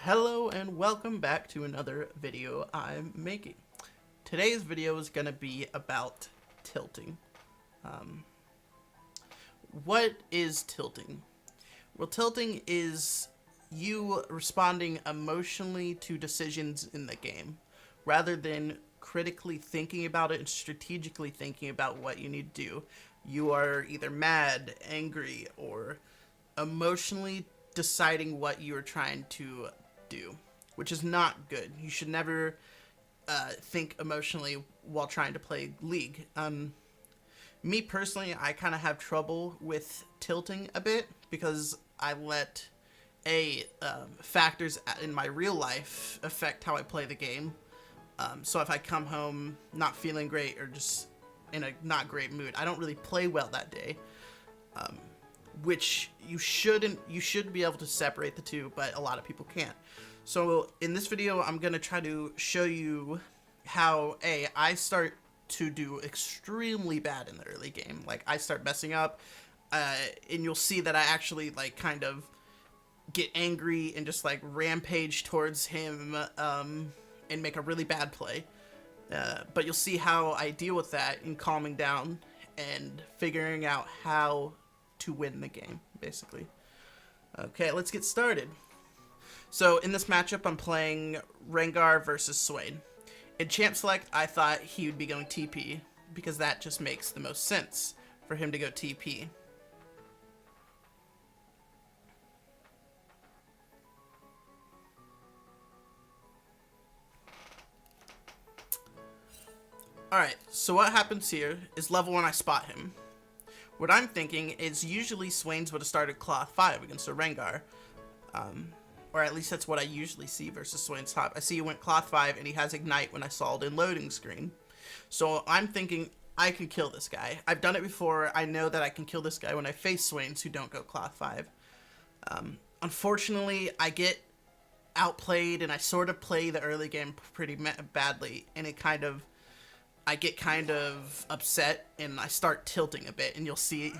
Hello and welcome back to another video I'm making. Today's video is going to be about tilting. What is tilting? Well, tilting is you responding emotionally to decisions in the game, rather than critically thinking about it and strategically thinking about what you need to do. You are either mad, angry, or emotionally deciding what you are trying to do, which is not good. You should never think emotionally while trying to play League. Me personally, I kind of have trouble with tilting a bit because I let factors in my real life affect how I play the game. So if I come home not feeling great or just in a not great mood, I don't really play well that day. Which you should be able to separate the two, but a lot of people can't. So in this video, I'm going to try to show you how I start to do extremely bad in the early game. Like, I start messing up, and you'll see that I actually, like, kind of get angry and just, like, rampage towards him, and make a really bad play. But you'll see how I deal with that in calming down and figuring out how to win the game, basically. Okay, let's get started. So in this matchup, I'm playing Rengar versus Swain. In Champ Select, I thought he would be going TP, because that just makes the most sense for him to go TP. Alright, so what happens here is level 1 I spot him. What I'm thinking is usually Swain's would have started Cloth 5 against a Rengar. Or at least that's what I usually see versus Swain's top. I see he went Cloth 5 and he has Ignite when I saw it in loading screen. So I'm thinking I can kill this guy. I've done it before. I know that I can kill this guy when I face Swains who don't go Cloth 5. Unfortunately, I get outplayed and I sort of play the early game pretty badly. And I get kind of upset and I start tilting a bit, and you'll see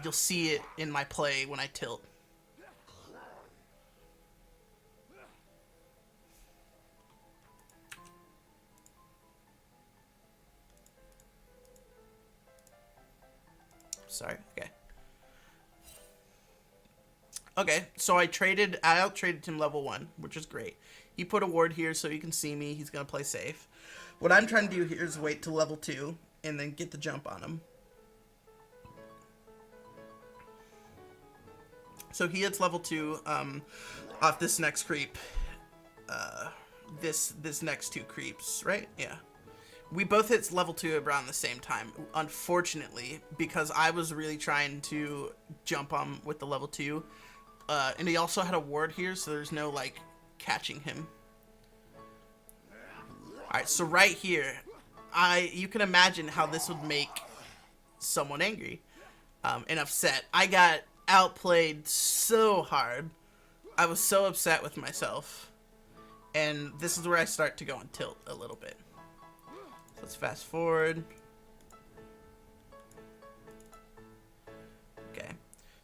it in my play when I tilt. Sorry. Okay, so I out-traded him level 1, which is great. He put a ward here so he can see me. He's going to play safe. What I'm trying to do here is wait till level 2 and then get the jump on him. So he hits level 2 off this next creep. This next 2 creeps, right? Yeah. We both hit level 2 around the same time, unfortunately, because I was really trying to jump on with the level 2. And he also had a ward here, so there's no, like, catching him. Alright, so right here, you can imagine how this would make someone angry and upset. I got outplayed so hard. I was so upset with myself. And this is where I start to go on tilt a little bit. So let's fast forward. Okay.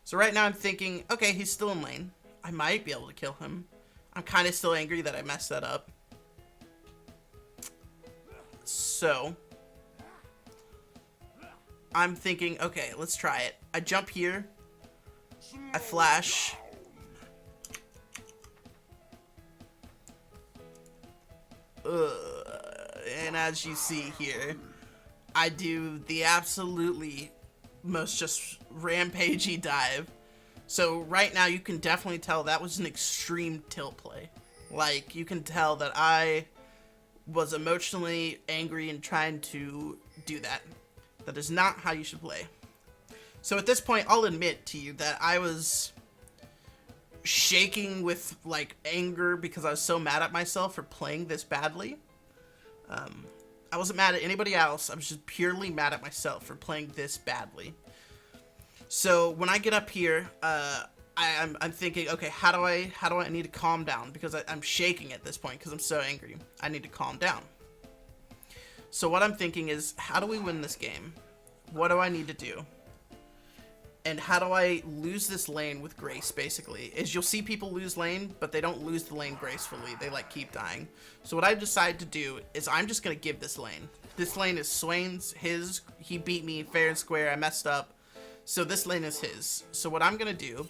So right now I'm thinking, okay, he's still in lane. I might be able to kill him. I'm kind of still angry that I messed that up. So I'm thinking, okay, let's try it. I jump here. I flash. And as you see here, I do the absolutely most just rampagey dive. So right now you can definitely tell that was an extreme tilt play. Like, you can tell that I was emotionally angry and trying to do that. That is not how you should play. So at this point, I'll admit to you that I was shaking with, like, anger because I was so mad at myself for playing this badly. I wasn't mad at anybody else. I was just purely mad at myself for playing this badly. So when I get up here, I'm thinking, okay, how do I need to calm down, because I'm shaking at this point because I'm so angry. I need to calm down. So what I'm thinking is, how do we win this game? What do I need to do? And how do I lose this lane with grace, basically, is you'll see people lose lane, but they don't lose the lane gracefully. They, like, keep dying. So what I decided to do is I'm just going to give this lane. This lane is Swain's, his. He beat me fair and square. I messed up. So this lane is his. So what I'm going to do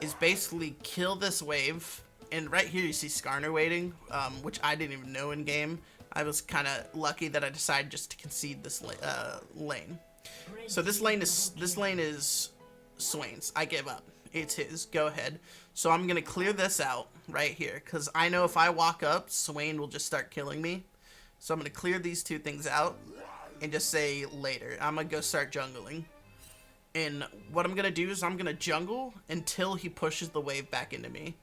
is basically kill this wave. And right here you see Skarner waiting, which I didn't even know in game. I was kind of lucky that I decided just to concede this lane. So this lane is Swain's. I give up. It's his. Go ahead. So I'm gonna clear this out right here, because I know if I walk up, Swain will just start killing me. So I'm gonna clear these two things out and just say later. I'm gonna go start jungling. And what I'm gonna do is I'm gonna jungle until he pushes the wave back into me,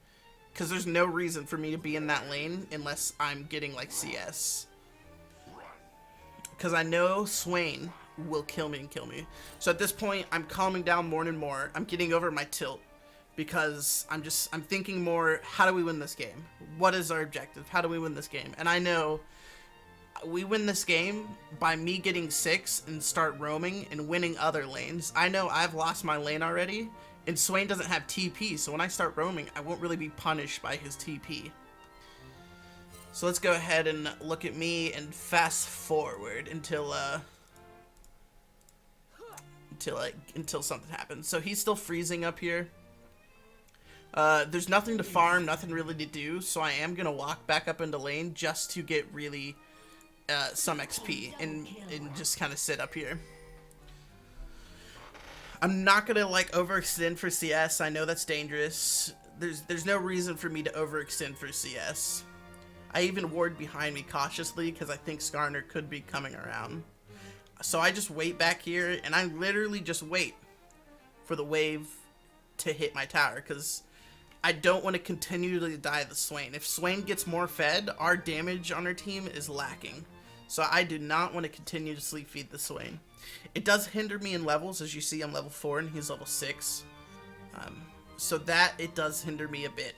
because there's no reason for me to be in that lane unless I'm getting like CS. Because I know Swain will kill me and kill me. So at this point, I'm calming down more and more. I'm getting over my tilt because I'm thinking more, how do we win this game? What is our objective? How do we win this game? And I know we win this game by me getting 6 and start roaming and winning other lanes. I know I've lost my lane already, and Swain doesn't have TP, so when I start roaming, I won't really be punished by his TP. So let's go ahead and look at me and fast forward until something happens. So he's still freezing up here. There's nothing to farm, nothing really to do, so I am gonna walk back up into lane just to get really some XP and just kind of sit up here. I'm not gonna like overextend for CS. I know that's dangerous. There's no reason for me to overextend for CS. I even ward behind me cautiously because I think Skarner could be coming around. So I just wait back here, and I literally just wait for the wave to hit my tower, because I don't want to continually die to Swain. If Swain gets more fed, our damage on our team is lacking. So I do not want to continuously feed the Swain. It does hinder me in levels. As you see, I'm level 4 and he's level 6. So that, it does hinder me a bit.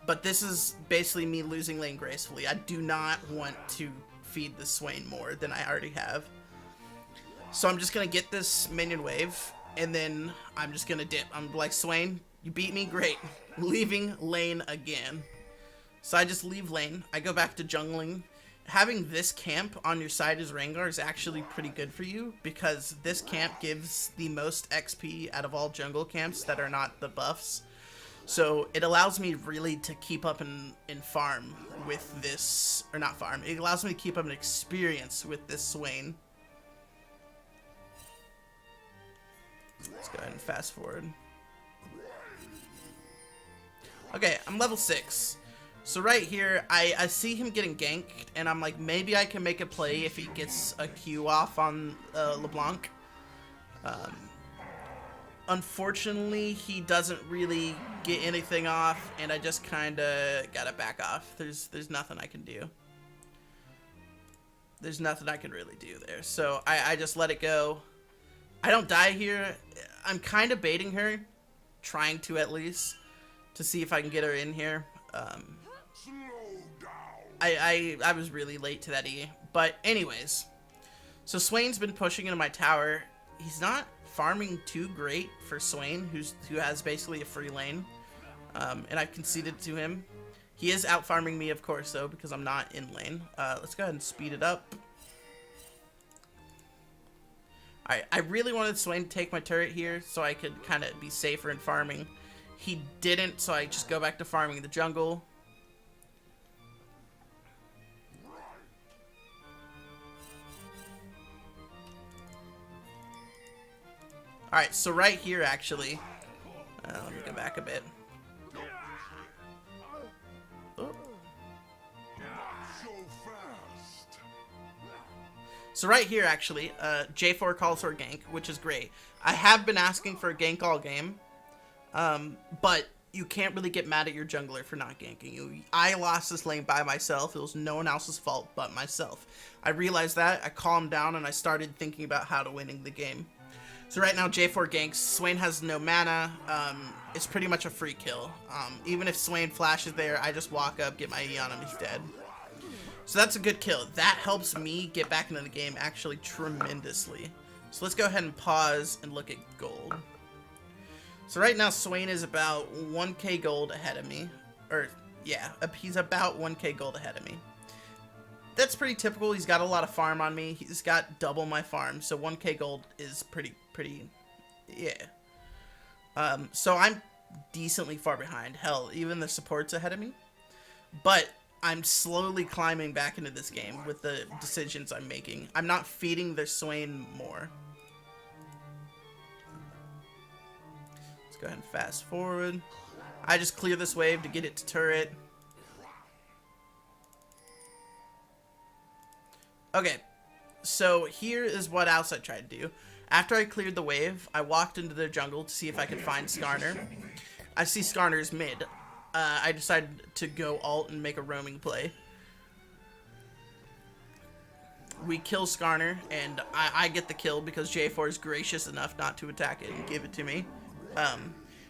But this is basically me losing lane gracefully. I do not want to feed the Swain more than I already have. So I'm just going to get this minion wave, and then I'm just going to dip. I'm like, Swain, you beat me? Great. Leaving lane again. So I just leave lane. I go back to jungling. Having this camp on your side as Rengar is actually pretty good for you, because this camp gives the most XP out of all jungle camps that are not the buffs. So it allows me really to keep up in farm with this, or not farm, it allows me to keep up an experience with this Swain. Let's go ahead and fast forward. Okay, I'm level 6. So right here, I see him getting ganked, and I'm like, maybe I can make a play if he gets a Q off on LeBlanc. Unfortunately, he doesn't really get anything off, and I just kind of gotta back off. There's nothing I can do. There's nothing I can really do there. So I just let it go. I don't die here. I'm kind of baiting her, trying to at least, to see if I can get her in here. I was really late to that E. But anyways, so Swain's been pushing into my tower. He's not farming too great for Swain, who has basically a free lane. And I've conceded to him. He is out farming me, of course, though, because I'm not in lane. Let's go ahead and speed it up. Alright, I really wanted Swain to take my turret here so I could kind of be safer in farming. He didn't, so I just go back to farming the jungle. Alright, so right here, actually, let me go back a bit. Oh. So right here, actually, J4 calls for a gank, which is great. I have been asking for a gank all game, but you can't really get mad at your jungler for not ganking you. I lost this lane by myself. It was no one else's fault but myself. I realized that, I calmed down, and I started thinking about how to winning the game. So right now, J4 ganks. Swain has no mana. It's pretty much a free kill. Even if Swain flashes there, I just walk up, get my E on him, he's dead. So that's a good kill. That helps me get back into the game actually tremendously. So let's go ahead and pause and look at gold. So right now, Swain is about 1k gold ahead of me. Or, yeah, he's about 1k gold ahead of me. That's pretty typical. He's got a lot of farm on me. He's got double my farm, so 1k gold is pretty, yeah. So I'm decently far behind. Hell, even the support's ahead of me. But I'm slowly climbing back into this game with the decisions I'm making. I'm not feeding their Swain more. Let's go ahead and fast forward. I just clear this wave to get it to turret. Okay, so here is what else I tried to do. After I cleared the wave, I walked into the jungle to see if I could find Skarner. I see Skarner's mid. I decided to go alt and make a roaming play. We kill Skarner, and I get the kill because J4 is gracious enough not to attack it and give it to me,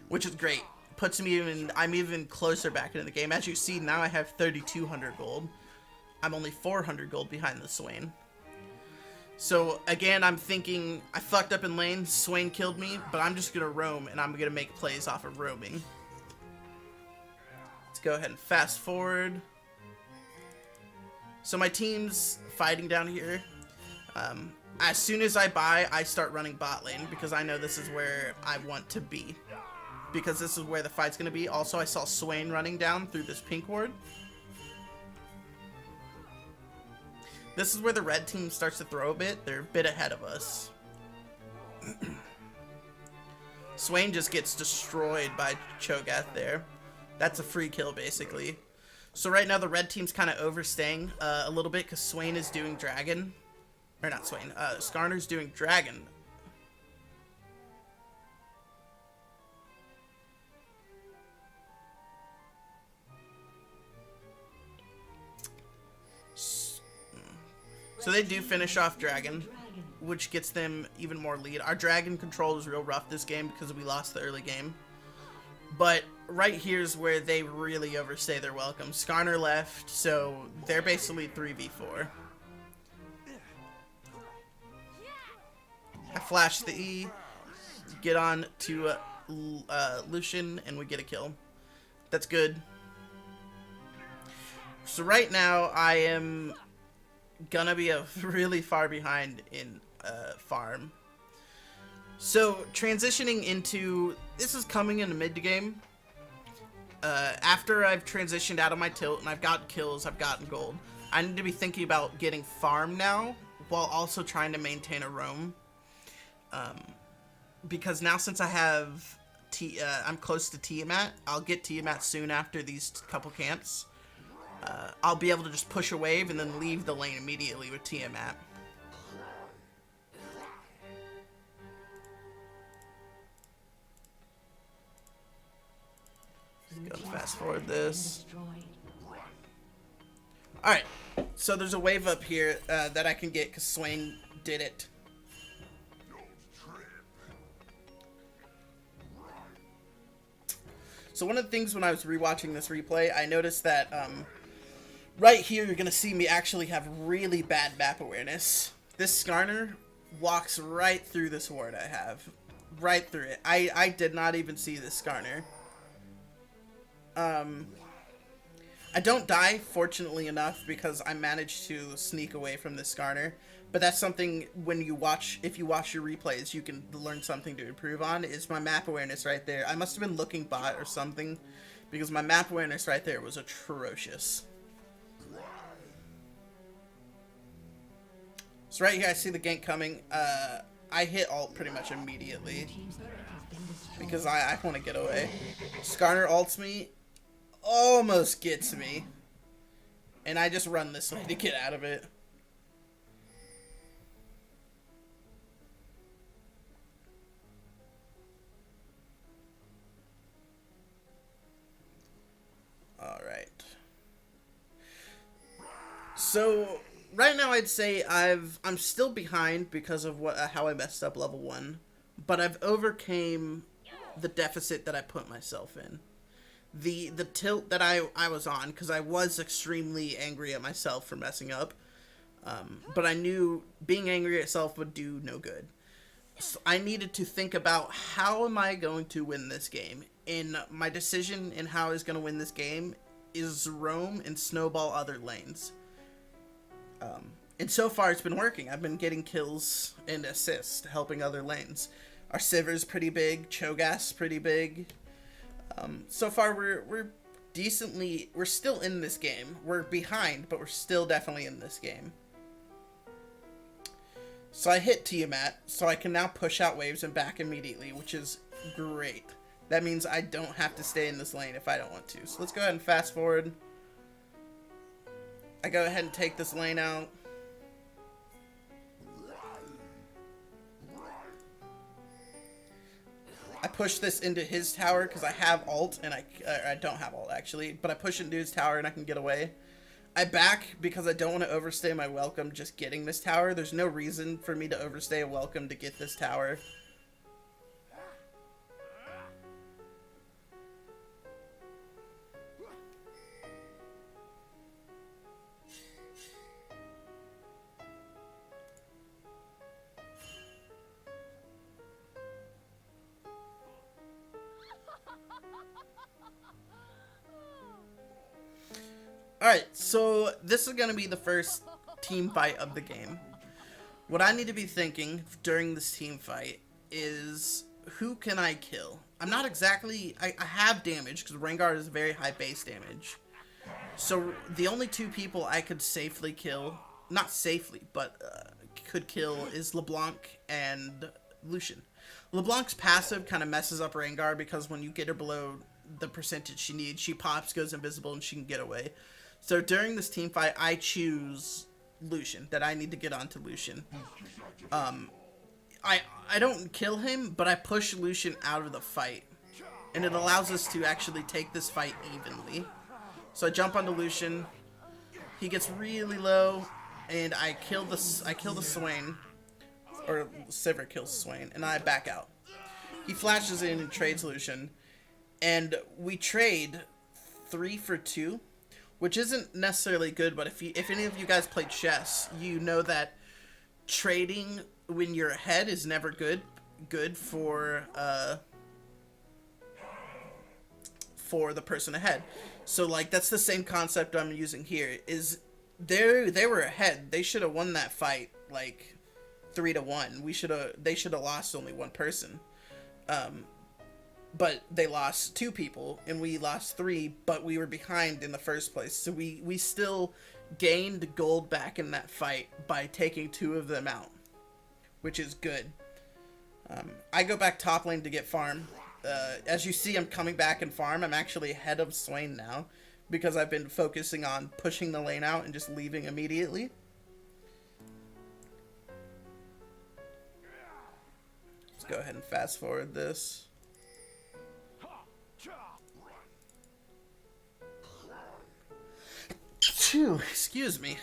which is great. Puts me even, I'm even closer back into the game. As you see, now I have 3,200 gold. I'm only 400 gold behind the Swain. So again, I'm thinking I fucked up in lane. Swain killed me, but I'm just gonna roam and I'm gonna make plays off of roaming. Let's go ahead and fast forward. So my team's fighting down here. As soon as I buy, I start running bot lane because I know this is where I want to be. Because this is where the fight's gonna be. Also, I saw Swain running down through this pink ward. This is where the red team starts to throw a bit. They're a bit ahead of us. Swain just gets destroyed by Cho'Gath there. That's a free kill, basically. So right now the red team's kind of overstaying a little bit because Swain is doing dragon. Or not Swain, Skarner's doing dragon. So they do finish off dragon, which gets them even more lead. Our dragon control is real rough this game because we lost the early game. But right here's where they really overstay their welcome. Skarner left, so they're basically 3v4. I flash the E, get on to Lucian, and we get a kill. That's good. So right now I am gonna be really far behind in farm. So transitioning into, this is coming in the mid game. After I've transitioned out of my tilt and I've gotten kills, I've gotten gold, I need to be thinking about getting farm now while also trying to maintain a roam. Because now since I have I'm close to Tiamat, I'll get Tiamat soon after these couple camps. I'll be able to just push a wave and then leave the lane immediately with Tiamat. Let's go fast forward this. Alright, so there's a wave up here that I can get because Swain did it. So one of the things when I was rewatching this replay, I noticed that right here you're going to see me actually have really bad map awareness. This Skarner walks right through this ward I have. Right through it. I did not even see this Skarner. I don't die, fortunately enough, because I managed to sneak away from this Skarner. But that's something when you watch, if you watch your replays, you can learn something to improve on, is my map awareness right there. I must have been looking bot or something, because my map awareness right there was atrocious. So right here I see the gank coming. I hit ult pretty much immediately, because I want to get away. Skarner ults me, almost gets me, and I just run this way to get out of it. Alright. So right now I'd say I'm still behind because of how I messed up level 1, but I've overcame the deficit that I put myself in. The tilt that I was on, because I was extremely angry at myself for messing up, but I knew being angry at self would do no good. So I needed to think about how am I going to win this game. And my decision in how I was going to win this game is roam and snowball other lanes. And so far it's been working. I've been getting kills and assists, helping other lanes. Our Sivir's pretty big, Cho'Gath's pretty big. So far we're decently, we're still in this game. We're behind, but we're still definitely in this game. So I hit Tiamat, so I can now push out waves and back immediately, which is great. That means I don't have to stay in this lane if I don't want to. So let's go ahead and fast forward. I go ahead and take this lane out. I push this into his tower because I have ult, and I don't have ult actually, but I push it into his tower and I can get away. I back because I don't want to overstay my welcome just getting this tower. There's no reason for me to overstay a welcome to get this tower. Alright, so this is going to be the first team fight of the game. What I need to be thinking during this team fight is, who can I kill? I'm not exactly... I have damage, because Rengar is very high base damage. So the only two people I could safely kill, not safely, but could kill is LeBlanc and Lucian. LeBlanc's passive kind of messes up Rengar, because when you get her below the percentage she needs, she pops, goes invisible, and she can get away. So during this team fight, I choose Lucian, that I need to get onto Lucian. I don't kill him, but I push Lucian out of the fight. And it allows us to actually take this fight evenly. So I jump onto Lucian. He gets really low, and I kill the Swain. Or Sivir kills Swain, and I back out. He flashes in and trades Lucian. And we trade 3 for 2. Which isn't necessarily good, but if any of you guys play chess, you know that trading when you're ahead is never good for the person ahead. So like that's the same concept I'm using here. Is they were ahead. They should have won that fight like 3-1. They should have lost only one person. But they lost 2 people, and we lost 3, but we were behind in the first place. So we still gained gold back in that fight by taking 2 of them out, which is good. I go back top lane to get farm. As you see, I'm coming back and farm. I'm actually ahead of Swain now, because I've been focusing on pushing the lane out and just leaving immediately. Let's go ahead and fast forward this. Phew, excuse me.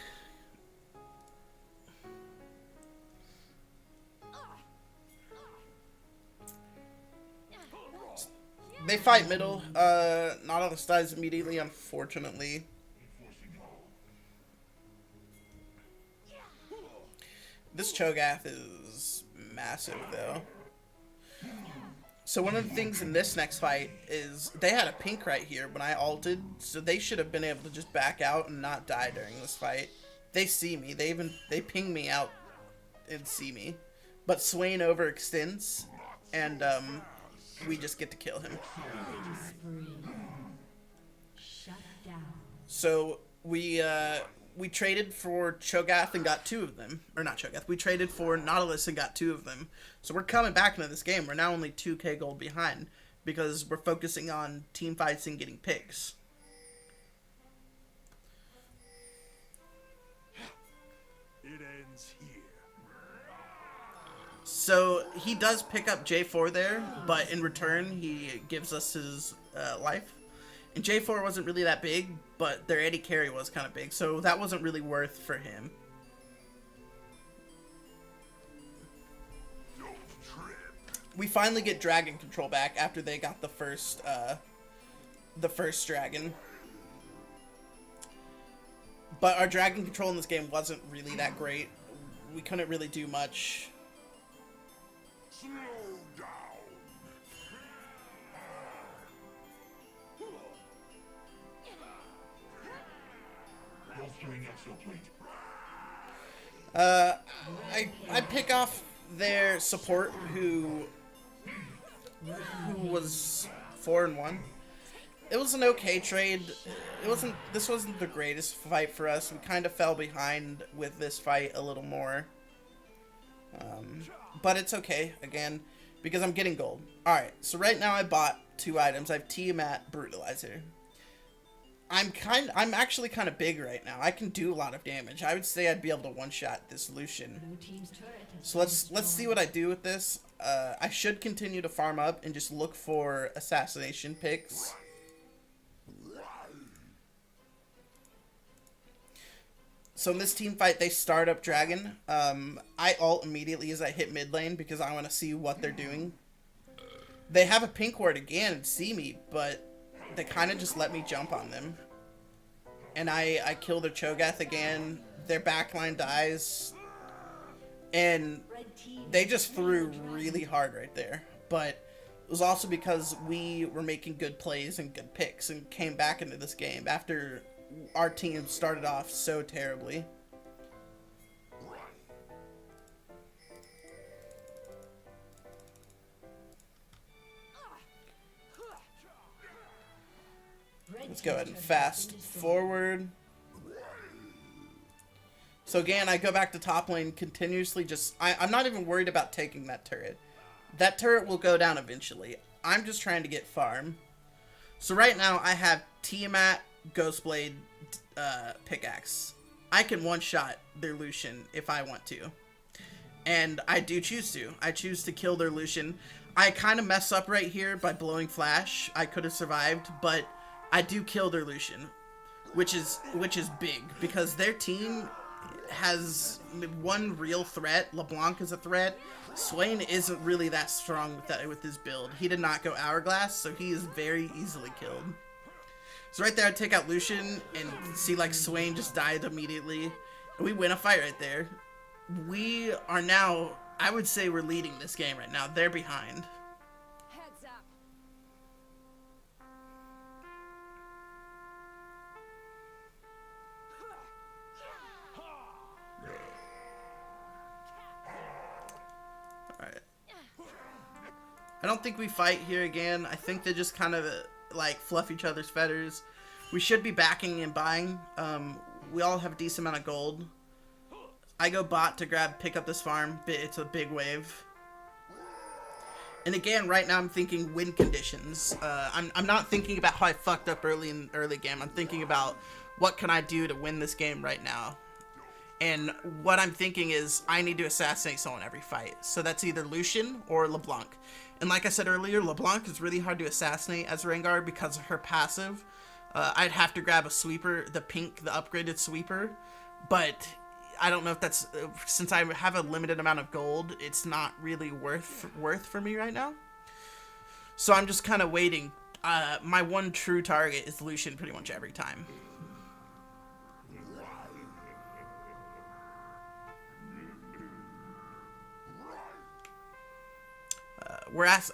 They fight middle. Nautilus dies immediately, unfortunately. This Cho'Gath is massive, though. So one of the things in this next fight is they had a pink right here when I ulted, so they should have been able to just back out and not die during this fight. They see me. They ping me out and see me. But Swain overextends, and we just get to kill him. So we traded for Cho'Gath and got 2 of them. Or not Cho'Gath. We traded for Nautilus and got 2 of them. So we're coming back into this game. We're now only 2k gold behind, because we're focusing on team fights and getting picks. It ends here. So he does pick up J4 there, but in return he gives us his life. And J4 wasn't really that big, but their AD carry was kind of big, so that wasn't really worth for him. We finally get dragon control back after they got the first dragon. But our dragon control in this game wasn't really that great. We couldn't really do much. Slow down. Bolstering exoplate. I pick off their support who was 4-1. It was an okay trade. This wasn't the greatest fight for us. We kind of fell behind with this fight a little more. But it's okay, again, because I'm getting gold. Alright, so right now I bought 2 items. I have Tiamat Brutalizer. I'm actually kind of big right now. I can do a lot of damage. I would say I'd be able to one-shot this Lucian. So let's see what I do with this. I should continue to farm up and just look for assassination picks. So in this team fight, they start up Dragon. I ult immediately as I hit mid lane because I want to see what they're doing. They have a pink ward again and see me, but they kind of just let me jump on them. And I kill their Cho'Gath again. Their backline dies. And they just threw really hard right there. But it was also because we were making good plays and good picks and came back into this game after our team started off so terribly. Let's go ahead and fast forward. So again, I go back to top lane continuously. I'm not even worried about taking that turret. That turret will go down eventually. I'm just trying to get farm. So right now I have Tiamat, Ghostblade, pickaxe. I can one-shot their Lucian if I want to. And I do choose to. I choose to kill their Lucian. I kind of mess up right here by blowing flash. I could have survived, but I do kill their Lucian, which is big because their team has one real threat. LeBlanc is a threat. Swain isn't really that strong with his build. He did not go Hourglass, so he is very easily killed. So right there, I take out Lucian and see like Swain just died immediately. And we win a fight right there. We are now, I would say we're leading this game right now. They're behind. Heads up. Alright. I don't think we fight here again. I think they just kind of like fluff each other's feathers. We should be backing and buying. We all have a decent amount of gold. I go bot to pick up this farm. It's a big wave. And again, right now I'm thinking win conditions. I'm not thinking about how I fucked up early game. I'm thinking about what can I do to win this game right now. And what I'm thinking is I need to assassinate someone every fight. So that's either Lucian or LeBlanc. And like I said earlier, LeBlanc is really hard to assassinate as Rengar because of her passive. I'd have to grab a sweeper, the upgraded sweeper. But I don't know if that's, since I have a limited amount of gold, it's not really worth for me right now. So I'm just kind of waiting. My one true target is Lucian pretty much every time.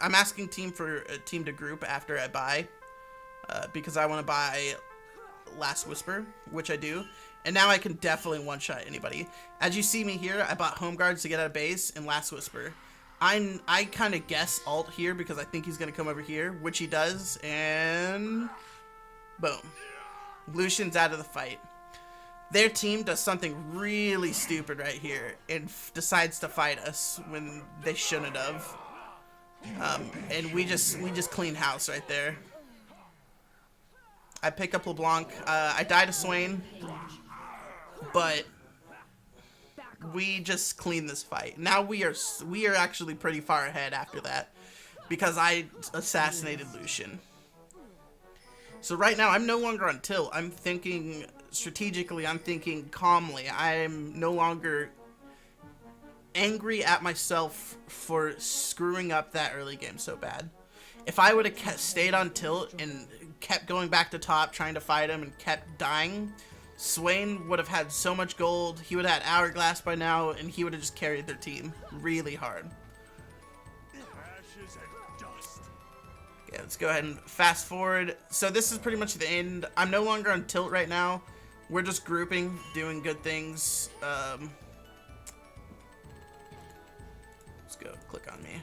I'm asking team to group after I buy, because I want to buy Last Whisper, which I do, and now I can definitely one-shot anybody. As you see me here, I bought Home Guards to get out of base and Last Whisper. I kind of guess ult here because I think he's gonna come over here, which he does, and boom, Lucian's out of the fight. Their team does something really stupid right here and decides to fight us when they shouldn't have. And we just clean house right there. I pick up LeBlanc. I die to Swain, but we just clean this fight. Now we are actually pretty far ahead after that because I assassinated Lucian. So right now I'm no longer on tilt. I'm thinking strategically. I'm thinking calmly. I'm no longer angry at myself for screwing up that early game so bad. If I would have stayed on tilt and kept going back to top trying to fight him and kept dying, Swain would have had so much gold. He would have had Hourglass by now and he would have just carried their team really hard. Yeah, let's go ahead and fast forward. So this is pretty much the end. I'm no longer on tilt right now. We're just grouping, doing good things. Let's go, click on me.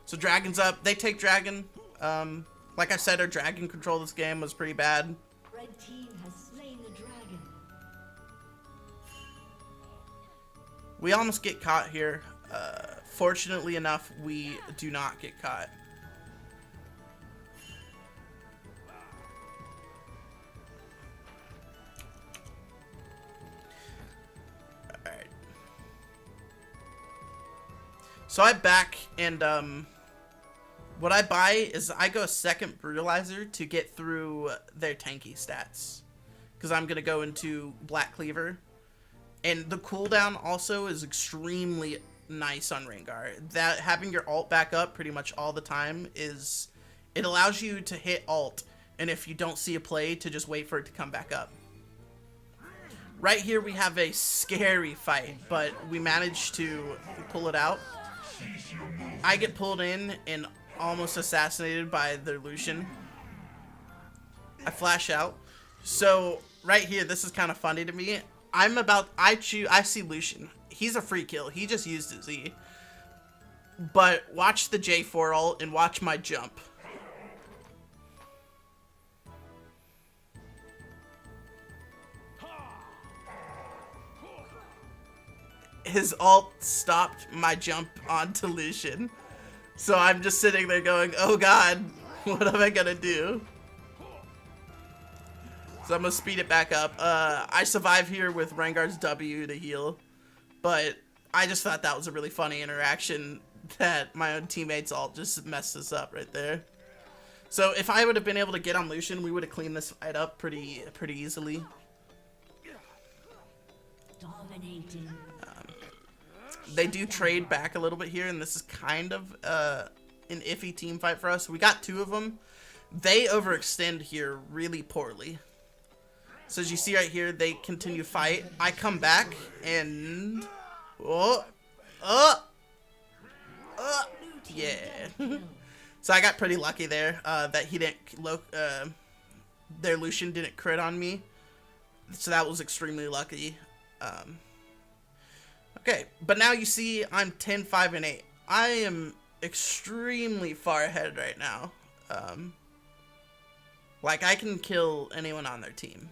So Dragon's up. They take Dragon. Like I said, our Dragon control this game was pretty bad. Red team has slain the dragon. We almost get caught here. Fortunately enough, we do not get caught. Alright. So I back and what I buy is I go a second brutalizer to get through their tanky stats. Because I'm going to go into Black Cleaver. And the cooldown also is extremely nice on Rengar. That having your ult back up pretty much all the time is... It allows you to hit ult, and if you don't see a play, to just wait for it to come back up. Right here we have a scary fight, but we managed to pull it out. I get pulled in and almost assassinated by their Lucian. I flash out. So right here, this is kind of funny to me. I see Lucian. He's a free kill. He just used his E. But watch the J4 ult and watch my jump. His ult stopped my jump onto Lucian. So I'm just sitting there going, oh god, what am I gonna do? So I'm gonna speed it back up. I survive here with Rengar's W to heal. But I just thought that was a really funny interaction that my own teammates all just messed us up right there. So if I would have been able to get on Lucian, we would have cleaned this fight up pretty easily. Dominating. They do trade back a little bit here, and this is kind of an iffy team fight for us. We got two of them. They overextend here really poorly. So as you see right here, they continue to fight. I come back and yeah. So I got pretty lucky there that he didn't their Lucian didn't crit on me. So that was extremely lucky. Okay, but now you see I'm 10, 5, and 8. I am extremely far ahead right now. Like I can kill anyone on their team.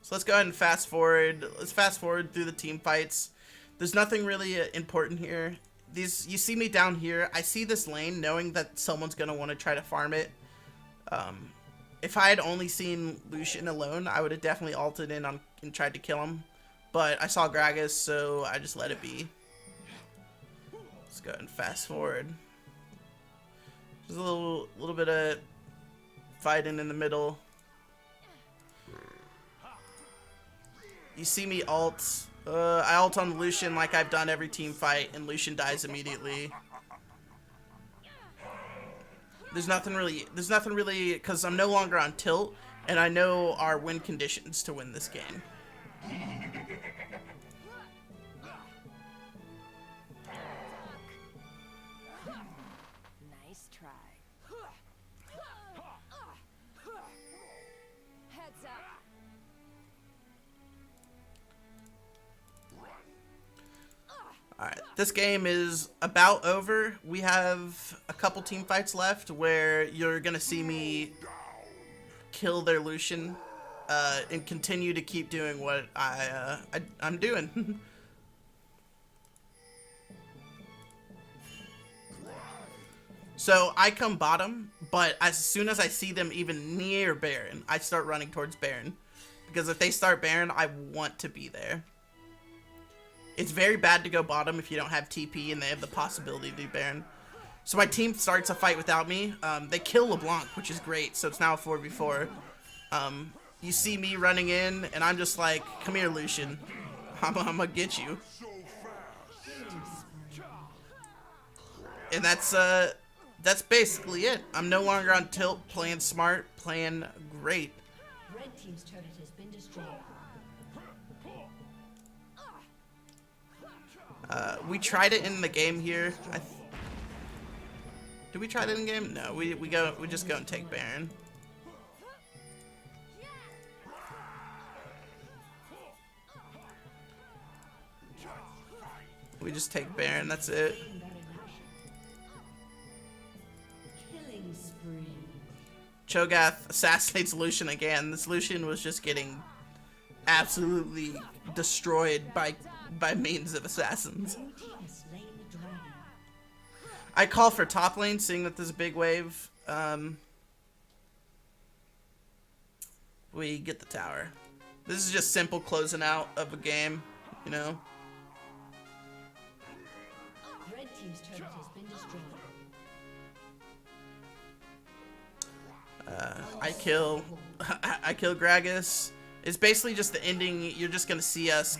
So let's go ahead and fast forward. Let's fast forward through the team fights. There's nothing really important here. You see me down here. I see this lane knowing that someone's going to want to try to farm it. If I had only seen Lucian alone, I would have definitely ulted in on and tried to kill him. But I saw Gragas, so I just let it be. Let's go ahead and fast forward. There's a little bit of fighting in the middle. You see me ult. I ult on Lucian like I've done every team fight, and Lucian dies immediately. There's nothing really, because I'm no longer on tilt, and I know our win conditions to win this game. Nice try. Heads up. Alright, this game is about over. We have a couple team fights left where you're gonna see me kill their Lucian and continue to keep doing what I'm doing. So I come bottom, but as soon as I see them even near Baron, I start running towards Baron. Because if they start Baron, I want to be there. It's very bad to go bottom if you don't have TP and they have the possibility to do Baron. So my team starts a fight without me. They kill LeBlanc, which is great, so it's now a 4v4. You see me running in, and I'm just like, come here, Lucian. I'm gonna get you. And that's basically it. I'm no longer on tilt, playing smart, playing great. Red team's turret has been destroyed. We tried it in the game here. Did we try it in the game? No, we just go and take Baron. We just take Baron, that's it. Killing spree. Cho'Gath assassinates Lucian again. This Lucian was just getting absolutely destroyed by means of assassins. Blue team has slain the dragon. I call for top lane, seeing that there's a big wave. We get the tower. This is just simple closing out of a game, you know. Red team's turret has been destroyed. I kill Gragas. It's basically just the ending. You're just gonna see us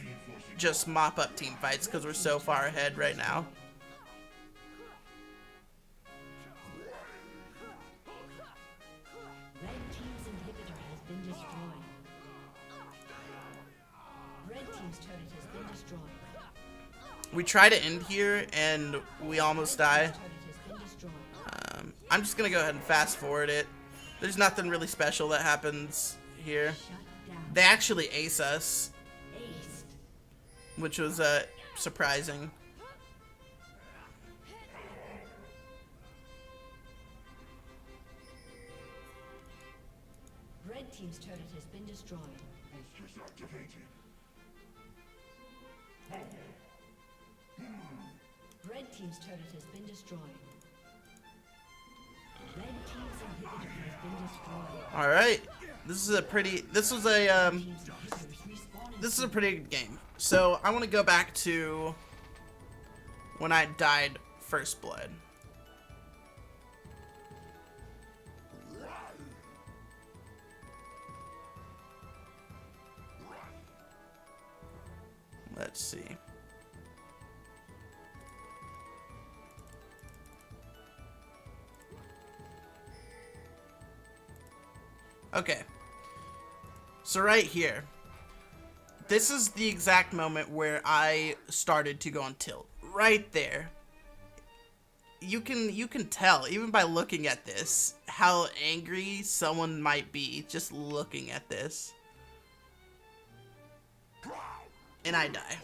just mop up team fights because we're so far ahead right now. Red team's inhibitor has been destroyed. Red team's turret has been destroyed. We try to end here and we almost die. Turret has been destroyed. I'm just gonna go ahead and fast forward it. There's nothing really special that happens here. Shut down. They actually ace us, Aced. which was surprising. Red team's turret has been destroyed. Boosters activated. Red team's turret has been destroyed. Red team's inhibitor has been destroyed. All right, this is a pretty good game. So I want to go back to when I died first blood. Let's see. Okay. So right here. This is the exact moment where I started to go on tilt. Right there. You can tell, even by looking at this, how angry someone might be just looking at this. And I die.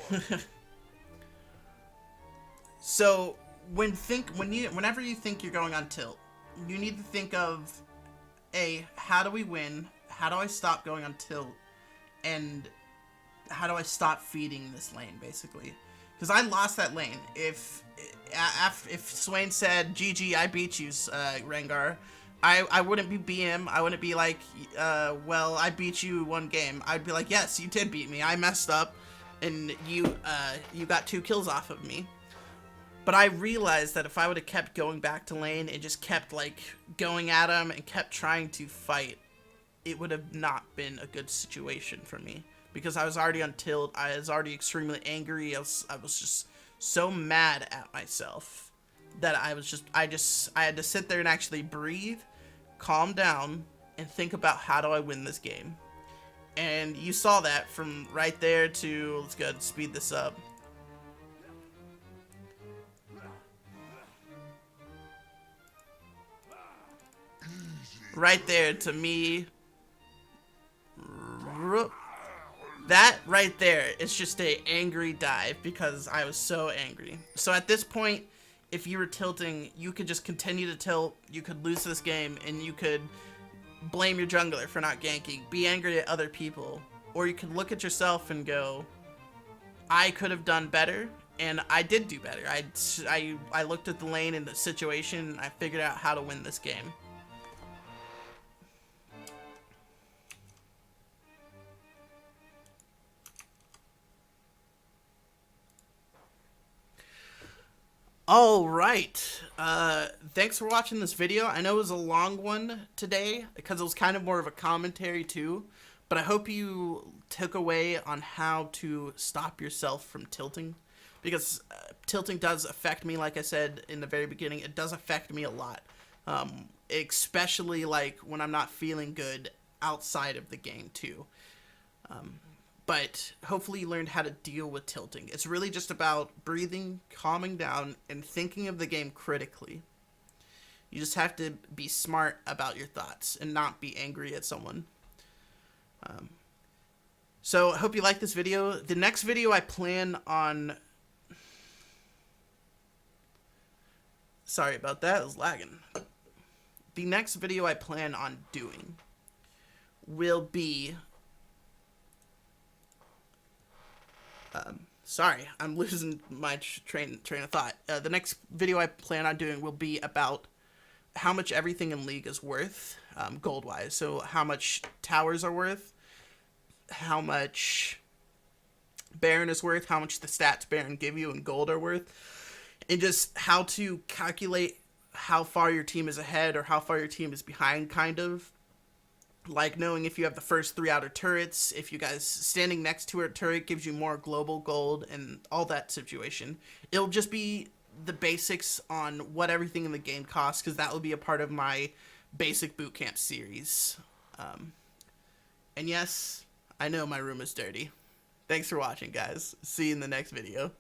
So whenever you think you're going on tilt, you need to think of how do we win? How do I stop going on tilt? And how do I stop feeding this lane, basically? Because I lost that lane. If Swain said, GG, I beat you, Rengar, I wouldn't be BM. I wouldn't be like, well, I beat you one game. I'd be like, yes, you did beat me. I messed up, and you got 2 kills off of me. But I realized that if I would have kept going back to lane and just kept like going at him and kept trying to fight, it would have not been a good situation for me. Because I was already on tilt, I was already extremely angry, I was just so mad at myself that I had to sit there and actually breathe, calm down, and think about how do I win this game. And you saw that from right there to, let's go ahead and speed this up. Right there to me. That right there is just a angry dive because I was so angry. So at this point, if you were tilting, you could just continue to tilt, you could lose this game, and you could blame your jungler for not ganking, be angry at other people, or you could look at yourself and go, I could have done better, and I did do better. I looked at the lane and the situation, and I figured out how to win this game. All right. Thanks for watching this video. I know it was a long one today because it was kind of more of a commentary too, but I hope you took away on how to stop yourself from tilting, because tilting does affect me. Like I said in the very beginning, it does affect me a lot, especially like when I'm not feeling good outside of the game too. but hopefully you learned how to deal with tilting. It's really just about breathing, calming down, and thinking of the game critically. You just have to be smart about your thoughts and not be angry at someone. So I hope you like this video. The next video I plan on... Sorry about that, it was lagging. The next video I plan on doing will be... sorry, I'm losing my train of thought. The next video I plan on doing will be about how much everything in League is worth, gold-wise. So how much towers are worth, how much Baron is worth, how much the stats Baron give you in gold are worth, and just how to calculate how far your team is ahead or how far your team is behind, kind of. Like knowing if you have the first 3 outer turrets, if you guys standing next to a turret gives you more global gold, and all that situation. It'll just be the basics on what everything in the game costs, because that will be a part of my basic bootcamp series. And yes, I know my room is dirty. Thanks for watching, guys. See you in the next video.